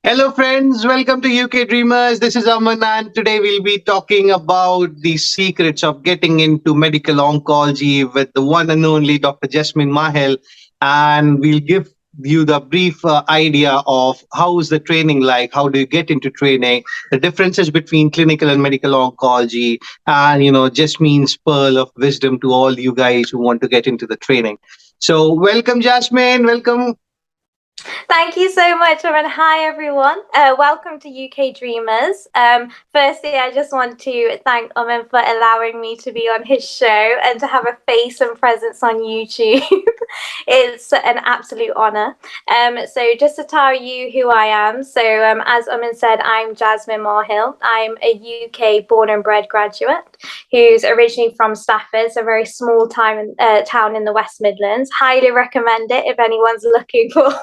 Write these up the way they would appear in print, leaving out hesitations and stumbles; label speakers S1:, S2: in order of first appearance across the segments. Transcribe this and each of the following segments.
S1: Hello, friends. Welcome to UK Dreamers. This is Aman, and today we'll be talking about the secrets of getting into medical oncology with the one and only Dr. Jasmine Mahel. And we'll give you the brief idea of how is the training like, how do you get into training, the differences between clinical and medical oncology, and Jasmine's pearl of wisdom to all you guys who want to get into the training. So, welcome, Jasmine. Welcome.
S2: Thank you so much, and hi everyone. Welcome to UK Dreamers. Firstly, I just want to thank Omen for allowing me to be on his show and to have a face and presence on YouTube. It's an absolute honor. So just to tell you who I am. As Omen said, I'm Jasmine Marhill. I'm a UK born and bred graduate who's originally from Stafford, a very small town in the West Midlands. Highly recommend it if anyone's looking for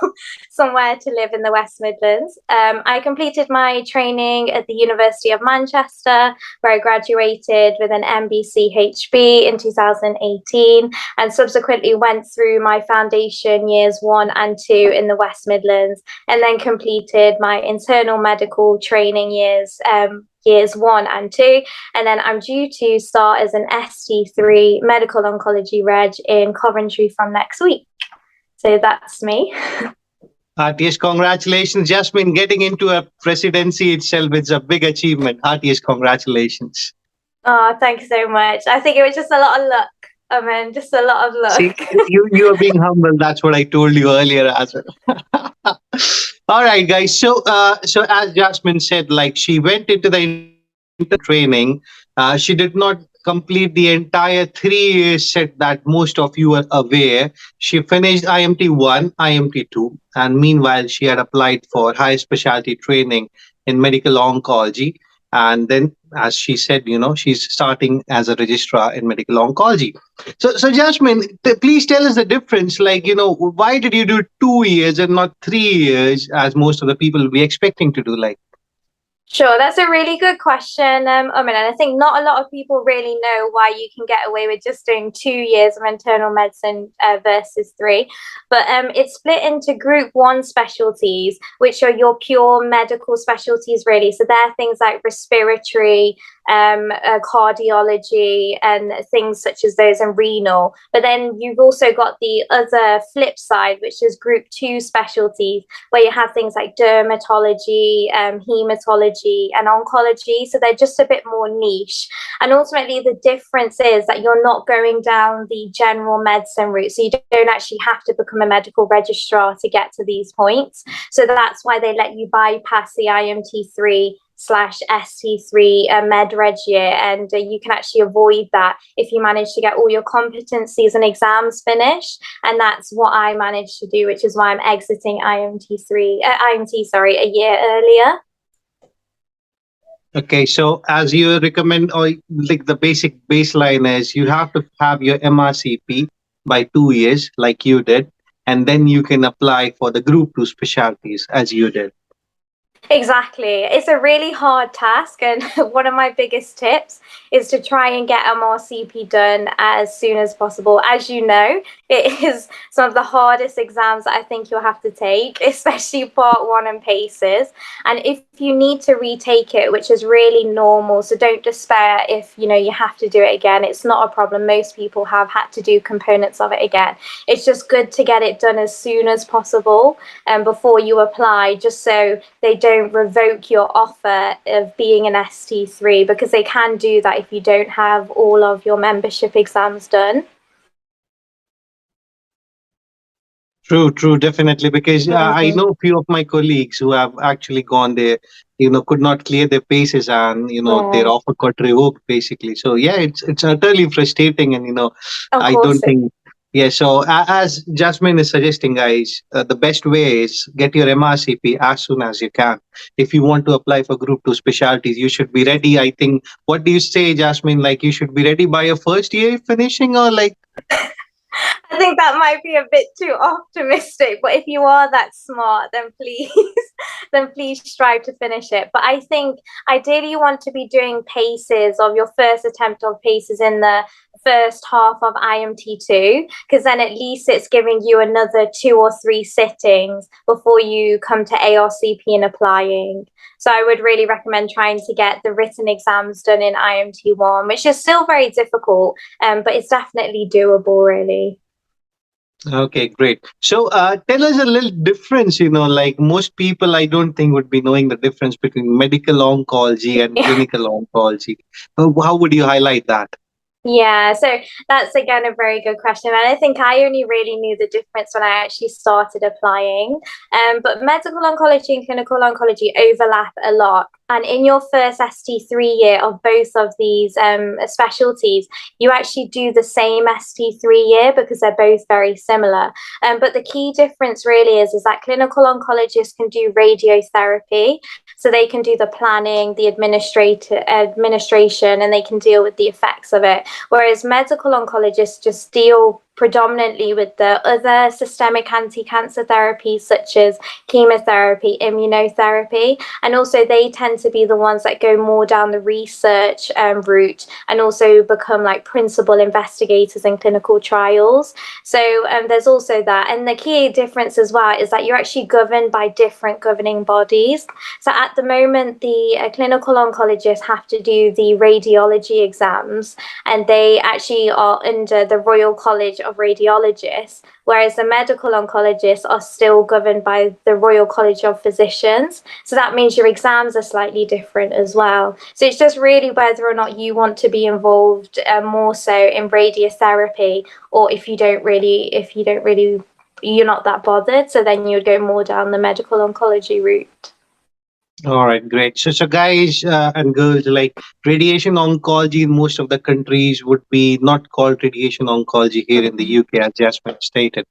S2: somewhere to live in the West Midlands. I completed my training at the University of Manchester, where I graduated with an MBCHB in 2018, and subsequently went through my foundation years 1 and 2 in the West Midlands, and then completed my internal medical training years 1 and 2, and then I'm due to start as an ST3 medical oncology reg in Coventry from next week. So that's me.
S1: Heartiest congratulations, Jasmine. Getting into a presidency itself is a big achievement. Heartiest congratulations.
S2: Oh, thank you so much. I think it was just a lot of luck. I mean, just a lot of
S1: See,
S2: luck.
S1: you are being humble. That's what I told you earlier as well. All right, guys. So as Jasmine said, like she went into the training. She did not complete the entire 3 years set that most of you are aware. She finished IMT 1, IMT 2, and meanwhile, she had applied for high specialty training in medical oncology. And then, as she said, she's starting as a registrar in medical oncology. So Jasmine, please tell us the difference. Like, why did you do 2 years and not 3 years, as most of the people will be expecting to do? Like,
S2: Sure, that's a really good question. I mean, and I think not a lot of people really know why you can get away with just doing 2 years of internal medicine versus 3. But it's split into group 1 specialties, which are your pure medical specialties, really. So they're things like respiratory, cardiology, and things such as those, and renal. But then you've also got the other flip side, which is group 2 specialties, where you have things like dermatology, hematology, and oncology. So they're just a bit more niche. And ultimately, the difference is that you're not going down the general medicine route. So you don't actually have to become a medical registrar to get to these points. So that's why they let you bypass the IMT3/ST3 med reg year, and you can actually avoid that if you manage to get all your competencies and exams finished. And that's what I managed to do, which is why I'm exiting IMT, a year earlier.
S1: okay, so as you recommend, or like the basic baseline is you have to have your MRCP by 2 years, like you did, and then you can apply for the group 2 specialties as you did.
S2: Exactly. It's a really hard task, and one of my biggest tips is to try and get MRCP done as soon as possible. As you know, it is some of the hardest exams that I think you'll have to take, especially part 1 and PACES. And if you need to retake it, which is really normal, so don't despair if you have to do it again. It's not a problem. Most people have had to do components of it again. It's just good to get it done as soon as possible and before you apply, just so they don't revoke your offer of being an ST3, because they can do that if you don't have all of your membership exams done.
S1: True, definitely. Because I know a few of my colleagues who have actually gone there, could not clear their paces, and their
S2: Yeah,
S1: offer got revoked, basically. So yeah, it's utterly frustrating, and
S2: of
S1: I don't
S2: course.
S1: think. Yeah, so as Jasmine is suggesting, guys, the best way is get your MRCP as soon as you can. If you want to apply for Group 2 specialties, you should be ready. I think. What do you say, Jasmine? Like, you should be ready by your first year finishing, or like?
S2: I think that might be a bit too optimistic, but if you are that smart, then please, then please strive to finish it. But I think ideally you want to be doing paces of your first attempt of paces in the first half of IMT2, because then at least it's giving you another 2 or 3 sittings before you come to ARCP and applying. So I would really recommend trying to get the written exams done in IMT1, which is still very difficult, but it's definitely doable, really.
S1: Okay, great. So, tell us a little difference. Like most people, I don't think would be knowing the difference between medical oncology and clinical oncology. How would you highlight that?
S2: Yeah, so that's again a very good question. And I think I only really knew the difference when I actually started applying. But medical oncology and clinical oncology overlap a lot. And in your first ST3 year of both of these specialties, you actually do the same ST3 year because they're both very similar. But the key difference really is that clinical oncologists can do radiotherapy. So they can do the planning, the administration, and they can deal with the effects of it. Whereas medical oncologists just deal predominantly with the other systemic anti-cancer therapies such as chemotherapy, immunotherapy, and also they tend to be the ones that go more down the research route and also become like principal investigators in clinical trials. So there's also that. And the key difference as well is that you're actually governed by different governing bodies. So at the moment, the clinical oncologists have to do the radiology exams, and they actually are under the Royal College of Radiologists, whereas the medical oncologists are still governed by the Royal College of Physicians. So that means your exams are slightly different as well. So it's just really whether or not you want to be involved more so in radiotherapy, or you're not that bothered. So then you would go more down the medical oncology route.
S1: All right, great. So guys and girls, like radiation oncology in most of the countries would be not called radiation oncology here in the UK, as Jasmine stated.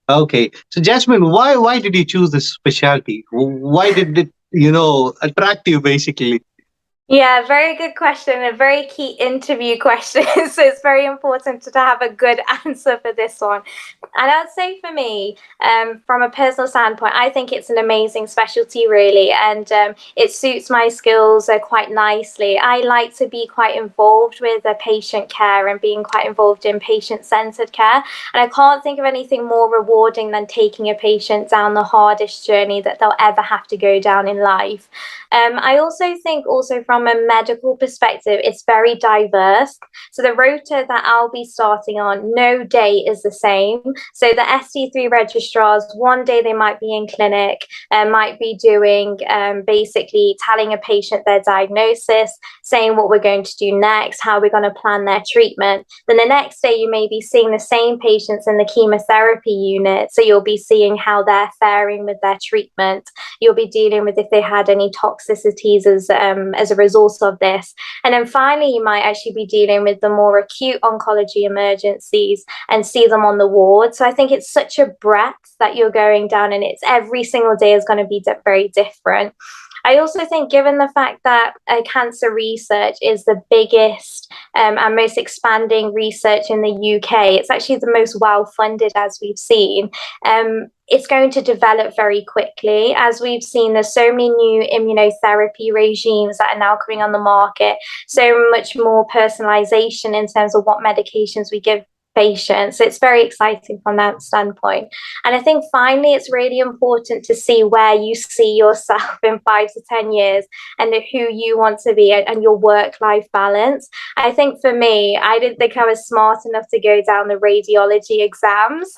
S1: Okay, so Jasmine, why did you choose this specialty? Why did it attract you basically?
S2: Yeah, very good question. A very key interview question. So it's very important to have a good answer for this one. And I'd say for me, from a personal standpoint, I think it's an amazing specialty, really, and it suits my skills quite nicely. I like to be quite involved with patient care and being quite involved in patient centered care. And I can't think of anything more rewarding than taking a patient down the hardest journey that they'll ever have to go down in life. I also think, also from a medical perspective, it's very diverse. So the rota that I'll be starting on, no day is the same. So the ST3 registrars, one day they might be in clinic, might be doing basically telling a patient their diagnosis, saying what we're going to do next, how we're going to plan their treatment. Then the next day, you may be seeing the same patients in the chemotherapy unit. So you'll be seeing how they're faring with their treatment. You'll be dealing with if they had any toxicities as a result of this. And then finally, you might actually be dealing with the more acute oncology emergencies and see them on the ward. So I think it's such a breadth that you're going down, and it's every single day is going to be very different. I also think, given the fact that cancer research is the biggest and most expanding research in the UK, it's actually the most well funded, as we've seen. It's going to develop very quickly. As we've seen, there's so many new immunotherapy regimes that are now coming on the market, so much more personalization in terms of what medications we give patients. So it's very exciting from that standpoint. And I think finally, it's really important to see where you see yourself in 5 to 10 years and who you want to be and your work life balance. I think for me, I didn't think I was smart enough to go down the radiology exams.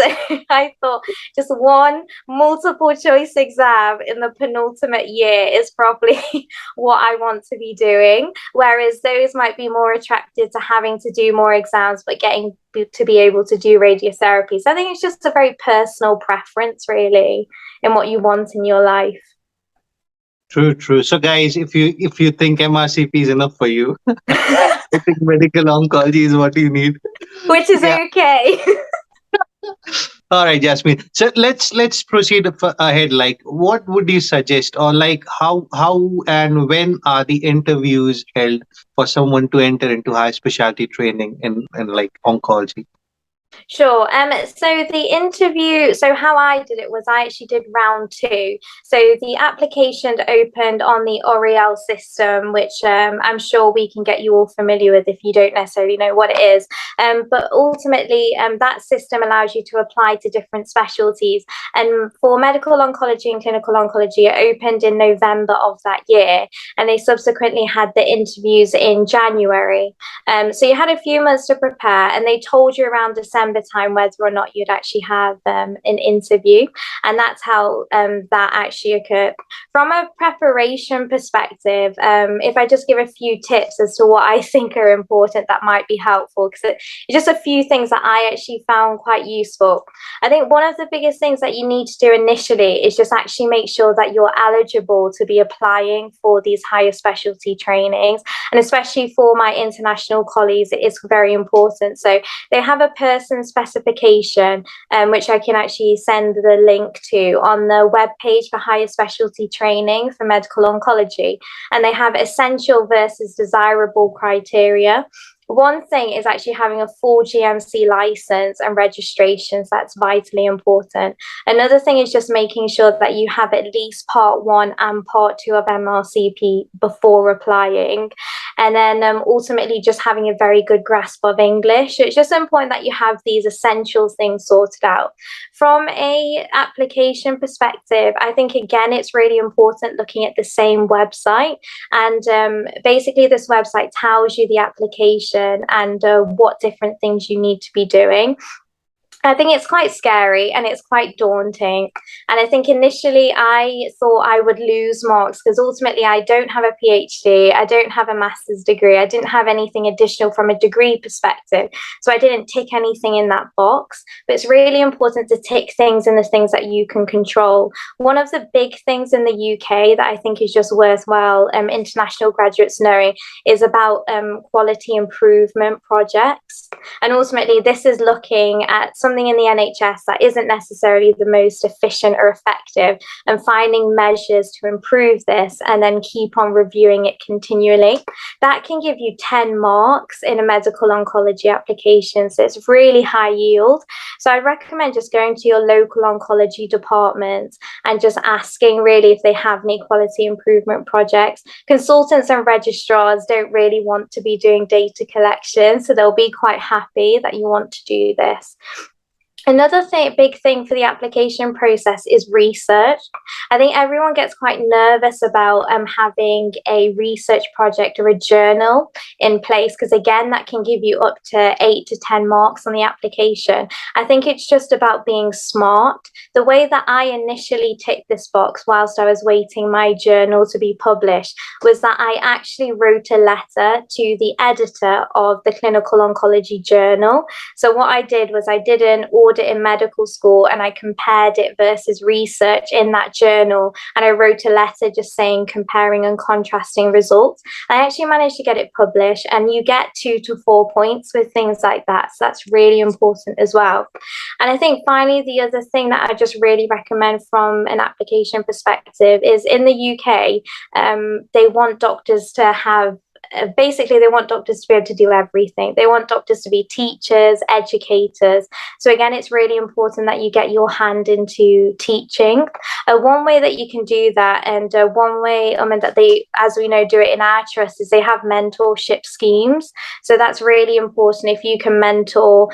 S2: I thought just one multiple choice exam in the penultimate year is probably what I want to be doing. Whereas those might be more attracted to having to do more exams, but getting to be able to do radiotherapy. So I think it's just a very personal preference, really, in what you want in your life.
S1: True, true. So guys, if you think MRCP is enough for you, I think medical oncology is what you need.
S2: Which is
S1: Yeah.
S2: okay.
S1: All right, Jasmine. So let's proceed ahead. Like, what would you suggest, or like how and when are the interviews held for someone to enter into high specialty training in like oncology?
S2: Sure. So the interview, so how I did it was I actually did round two. So the application opened on the Oriel system, which I'm sure we can get you all familiar with if you don't necessarily know what it is. But ultimately, that system allows you to apply to different specialties. And for medical oncology and clinical oncology, it opened in November of that year. And they subsequently had the interviews in January. So you had a few months to prepare, and they told you around December time whether or not you'd actually have an interview, and that's how that actually occurred. From a preparation perspective, if I just give a few tips as to what I think are important, that might be helpful because it's just a few things that I actually found quite useful. I think one of the biggest things that you need to do initially is just actually make sure that you're eligible to be applying for these higher specialty trainings, and especially for my international colleagues, it is very important. So they have a person specification, which I can actually send the link to on the web page for higher specialty training for medical oncology. And they have essential versus desirable criteria. One thing is actually having a full GMC license and registrations. That's vitally important. Another thing is just making sure that you have at least part one and part two of MRCP before applying. And then ultimately just having a very good grasp of English. So it's just important that you have these essential things sorted out. From a application perspective, I think again it's really important looking at the same website, and basically this website tells you the application and what different things you need to be doing. I think it's quite scary and it's quite daunting. And I think initially I thought I would lose marks because ultimately I don't have a PhD, I don't have a master's degree, I didn't have anything additional from a degree perspective. So I didn't tick anything in that box. But it's really important to tick things in the things that you can control. One of the big things in the UK that I think is just worthwhile international graduates knowing is about quality improvement projects. And ultimately, this is looking at something in the NHS that isn't necessarily the most efficient or effective and finding measures to improve this and then keep on reviewing it continually. That can give you 10 marks in a medical oncology application. So it's really high yield. So I recommend just going to your local oncology department and just asking really if they have any quality improvement projects. Consultants and registrars don't really want to be doing data collection, so they'll be quite happy that you want to do this. Another big thing for the application process is research. I think everyone gets quite nervous about having a research project or a journal in place because, again, that can give you up to 8 to 10 marks on the application. I think it's just about being smart. The way that I initially ticked this box whilst I was waiting my journal to be published was that I actually wrote a letter to the editor of the Clinical Oncology Journal. So what I did was I did an audit in medical school and I compared it versus research in that journal, and I wrote a letter just saying comparing and contrasting results. I actually managed to get it published, and you get 2 to 4 points with things like that, so that's really important as well. And I think finally the other thing that I just really recommend from an application perspective is in the UK, they want doctors to have basically they want doctors to be able to do everything. They want doctors to be teachers, educators. So again, it's really important that you get your hand into teaching. One way that you can do that, and one way that they, as we know, do it in our trust, is they have mentorship schemes. So that's really important. If you can mentor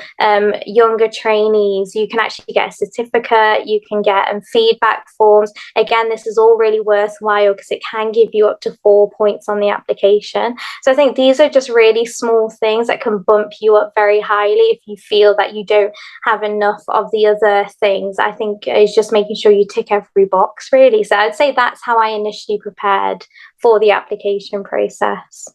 S2: younger trainees, you can actually get a certificate, you can get feedback forms. Again, this is all really worthwhile because it can give you up to 4 points on the application. So I think these are just really small things that can bump you up very highly if you feel that you don't have enough of the other things. I think it's just making sure you tick every box, really. So I'd say that's how I initially prepared for the application process.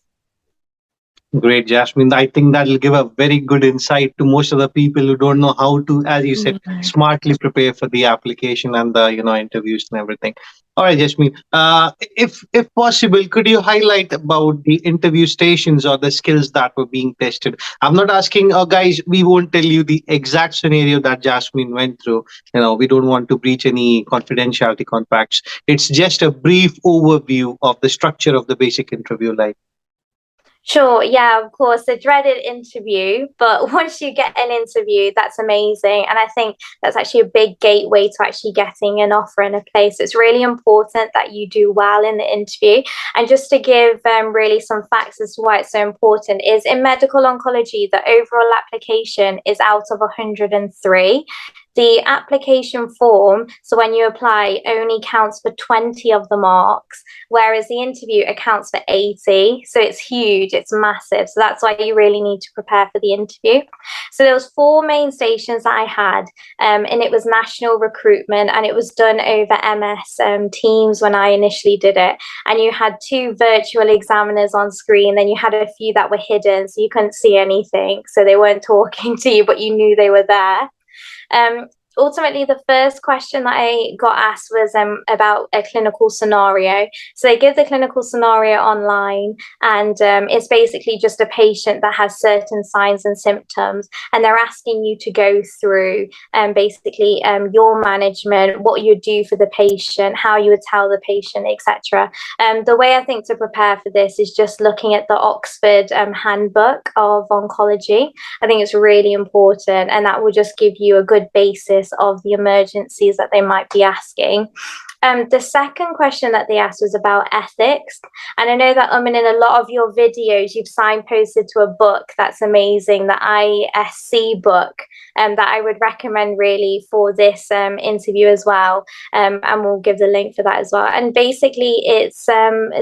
S1: Great, Jasmine. I think that'll give a very good insight to most of the people who don't know how to, as you said, smartly prepare for the application and the interviews and everything. All right, Jasmine. If possible, could you highlight about the interview stations or the skills that were being tested? I'm not asking, guys. We won't tell you the exact scenario that Jasmine went through. We don't want to breach any confidentiality contracts. It's just a brief overview of the structure of the basic interview, like.
S2: Sure, yeah, of course, the dreaded interview. But once you get an interview, that's amazing. And I think that's actually a big gateway to actually getting an offer in a place. It's really important that you do well in the interview. And just to give really some facts as to why it's so important is in medical oncology, the overall application is out of 103. The application form, so when you apply, only counts for 20 of the marks, whereas the interview accounts for 80. So it's huge, it's massive. So that's why you really need to prepare for the interview. So there was four main stations that I had, and it was national recruitment, and it was done over MS Teams when I initially did it. And you had two virtual examiners on screen, then you had a few that were hidden, so you couldn't see anything. So they weren't talking to you, but you knew they were there. Um, Ultimately, the first question that I got asked was about a clinical scenario. So they give the clinical scenario online, and it's basically just a patient that has certain signs and symptoms, and they're asking you to go through basically your management, what you do for the patient, how you would tell the patient, etc. The way I think to prepare for this is just looking at the Oxford Handbook of Oncology. I think it's really important, and that will just give you a good basis of the emergencies that they might be asking. The second question that they asked was about ethics. And I know that in a lot of your videos, you've signposted to a book that's amazing, the ISC book, that I would recommend really for this interview as well. And we'll give the link for that as well. And basically, it's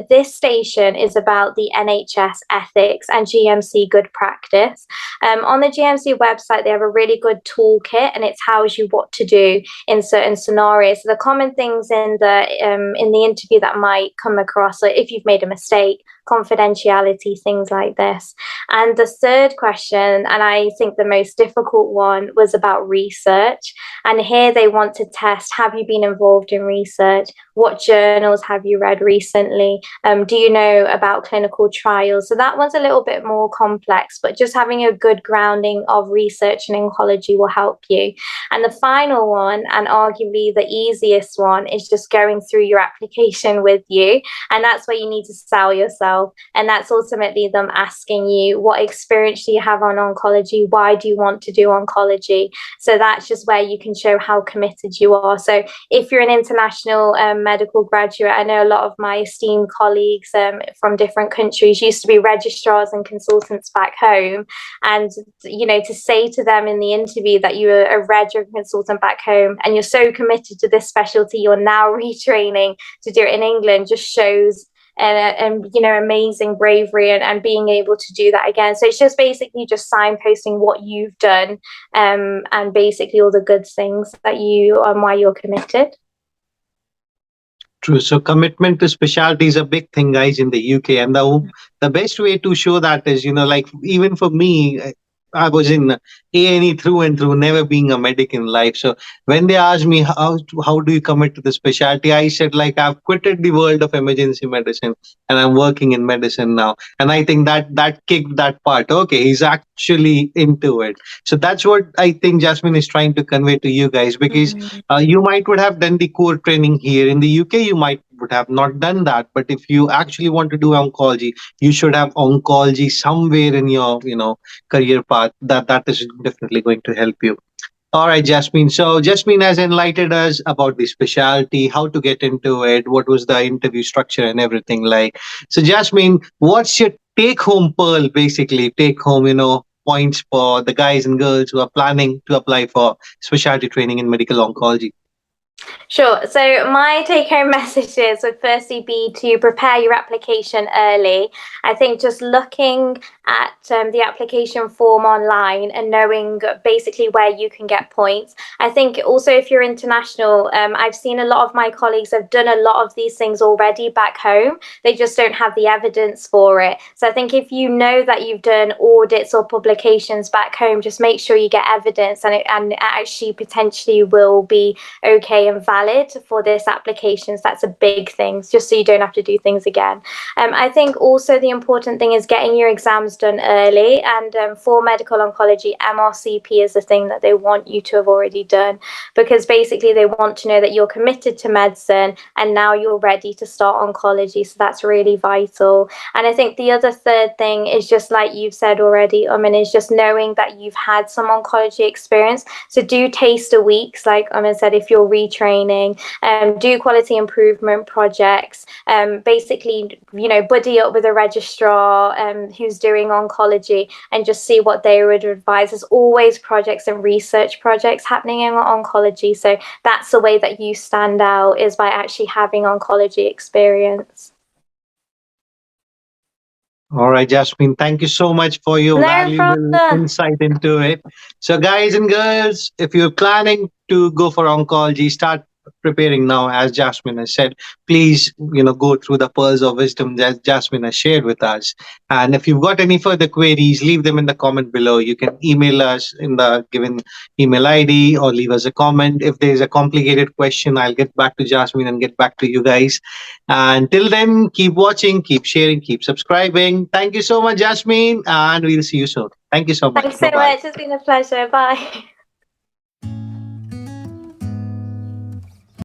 S2: this station is about the NHS ethics and GMC good practice. On the GMC website, they have a really good toolkit, and it tells you what to do in certain scenarios. So the common things in the interview that might come across, like if you've made a mistake, confidentiality, things like this. And the third question, and I think the most difficult one, was about research. And here they want to test, have you been involved in research? What journals have you read recently? Do you know about clinical trials? So that one's a little bit more complex, but just having a good grounding of research and oncology will help you. And the final one, and arguably the easiest one, is just going through your application with you. And that's where you need to sell yourself. And that's ultimately them asking you, what experience do you have on oncology? Why do you want to do oncology? So that's just where you can show how committed you are. So if you're an international medical graduate, I know a lot of my esteemed colleagues from different countries used to be registrars and consultants back home. And, you know, to say to them in the interview that you're a reg or consultant back home and you're so committed to this specialty, you're now retraining to do it in England, just shows and you know, amazing bravery and being able to do that again. So it's just basically just signposting what you've done, and basically all the good things that you why you're committed.
S1: True. So commitment to specialty is a big thing, guys, in the UK. And the best way to show that is, like even for me, I was in A&E through and through, never being a medic in life. So when they asked me how do you commit to the specialty, I said like I've quitted the world of emergency medicine and I'm working in medicine now. And I think that kicked that part. Okay, he's actually into it. So that's what I think Jasmine is trying to convey to you guys, because you might would have done the core training here in the UK. You might would have not done that, but if you actually want to do oncology, you should have oncology somewhere in your career path. That is definitely going to help you. All right, Jasmine. So Jasmine has enlightened us about the specialty, how to get into it, what was the interview structure and everything like. So Jasmine, what's your take home pearl, basically take home, points for the guys and girls who are planning to apply for specialty training in medical oncology?
S2: Sure. So my take-home messages would firstly be to prepare your application early. I think just looking at the application form online and knowing basically where you can get points. I think also if you're international, I've seen a lot of my colleagues have done a lot of these things already back home. They just don't have the evidence for it. So I think if you know that you've done audits or publications back home, just make sure you get evidence, and it actually potentially will be okay and valid for this application. So that's a big thing, just so you don't have to do things again. I think also the important thing is getting your exams done early. And for medical oncology, MRCP is the thing that they want you to have already done, because basically they want to know that you're committed to medicine and now you're ready to start oncology. So that's really vital. And I think the other third thing is just like you've said already, is just knowing that you've had some oncology experience. So do taster weeks, like said, if you're retraining, do quality improvement projects, basically, buddy up with a registrar who's doing oncology and just see what they would advise. There's always projects and research projects happening in oncology. So that's the way that you stand out, is by actually having oncology experience.
S1: All right, Jasmine, thank you so much for your
S2: No
S1: valuable
S2: problem.
S1: insight into it. So, guys and girls, if you're planning to go for oncology, start preparing now. As Jasmine has said, please, go through the pearls of wisdom that Jasmine has shared with us. And if you've got any further queries, leave them in the comment below. You can email us in the given email ID or leave us a comment. If there's a complicated question, I'll get back to Jasmine and get back to you guys. Until then, keep watching, keep sharing, keep subscribing. Thank you so much, Jasmine, and we'll see you soon. Thank you so much.
S2: Thanks so
S1: Bye bye.
S2: much. It's been a pleasure. Bye.